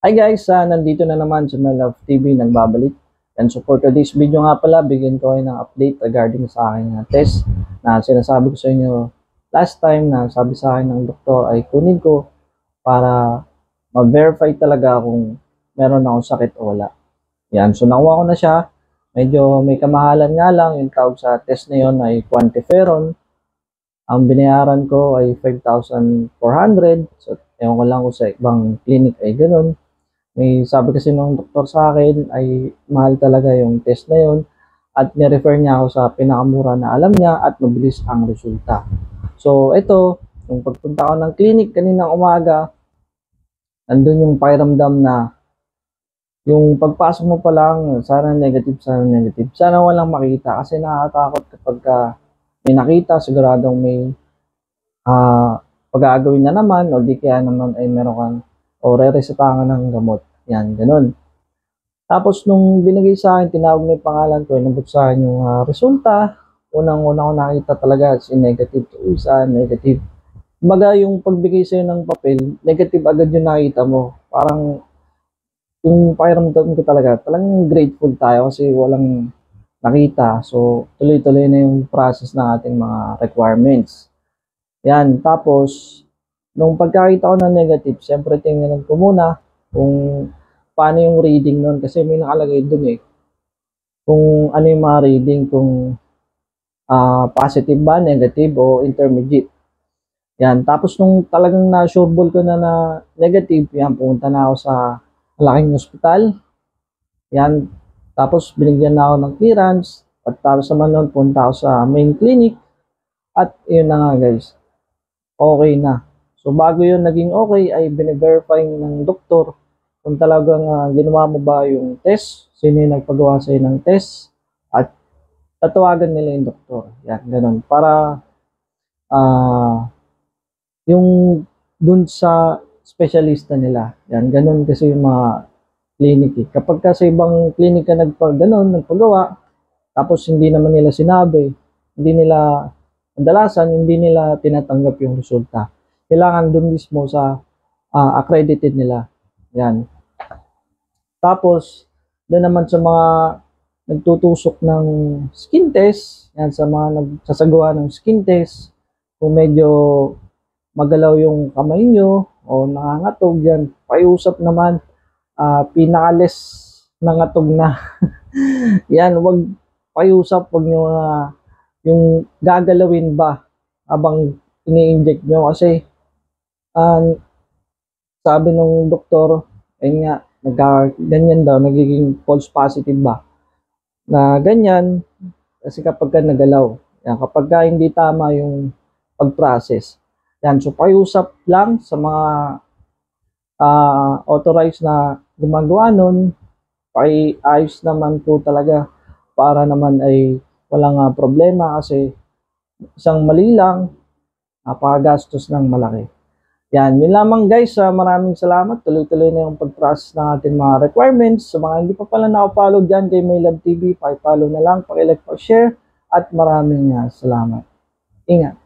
Hi guys, nandito na naman sa My Love TV, nagbabalik. And so for today's video nga pala, bigyan ko kayo ng update regarding sa aking test na sinasabi ko sa inyo last time na sabi sa akin ng doktor ay kunin ko para ma-verify talaga kung meron akong sakit o wala. Yan, so nakuha ko na siya. Medyo may kamahalan nga lang, yung tawag sa test na yun ay quantiferon. Ang binayaran ko ay 5,400. So, ewan ko lang kung sa ibang clinic ay ganun. May sabi kasi ng doktor sa akin ay mahal talaga yung test na yun at ni-refer niya ako sa pinakamura na alam niya at mabilis ang resulta. So ito, yung pagpunta ko ng clinic kaninang umaga, nandun yung pakiramdam na yung pagpasok mo pa lang, sana negative, sana walang makita kasi nakakatakot kapag may nakita, siguradong may pag-aagawin na naman o di kaya naman ay meron kang o re-resetahan ng gamot. Yan, ganun. Tapos nung binigay sa akin, tinawag na yung pangalan ko, inabot sa akin yung resulta. Unang-una ko nakita talaga si negative to isa, negative. Kumbaga yung pagbigay sa'yo ng papel, negative agad yung nakita mo. Parang yung pakiramdam ko talagang grateful tayo kasi walang nakita. So tuloy-tuloy na yung process ng ating mga requirements. Yan, tapos nung pagkakita ko ng negative, siyempre tingnan ko muna kung paano yung reading nun kasi may nakalagay dun kung ano yung mga reading, kung positive ba, negative o intermediate. Yan, tapos nung talagang na-sureball ko na negative, yan, pumunta na ako sa malaking hospital. Yan, tapos binigyan na ako ng clearance at tapos naman nun punta ako sa main clinic at yun na nga guys, okay na. So bago yun naging okay ay bine-verify ng doktor kung talagang ginawa mo ba yung test, sino yung nagpagawa sa'yo ng test, at tatawagan nila yung doktor. Yan, ganun. Para yung dun sa specialista nila. Yan, ganun kasi yung mga clinic. Kapag sa ibang clinic ka nagpagawa, tapos hindi naman nila sinabi, kadalasan hindi nila tinatanggap yung resulta. Kailangan dun mismo sa accredited nila. Yan. Tapos, doon naman sa mga nagtutusok ng skin test, yan, sa mga nagsasagawa ng skin test, kung medyo magalaw yung kamay nyo o nangangatog, yan, pakiusap naman, pinaka-less nangatog na. Yan, wag pakiusap, wag nyo yung gagalawin ba habang ini-inject nyo kasi sabi ng doktor, ayun nga, ganyan daw, nagiging false positive ba? Na ganyan, kasi kapag ka nagalaw, yan, kapag ka hindi tama yung pag-process. Yan, so pakiusap lang sa mga authorized na gumagawa nun, pakiayos naman po talaga para naman ay walang problema kasi isang mali lang, napakagastos ng malaki. Yan, yun lamang guys. Maraming salamat. Tuloy-tuloy na yung pag-process ng ating mga requirements. Sa mga hindi pa pala nakapollow dyan kay My Love TV, pakipollow na lang, pakilike, pa-share, at maraming salamat. Ingat.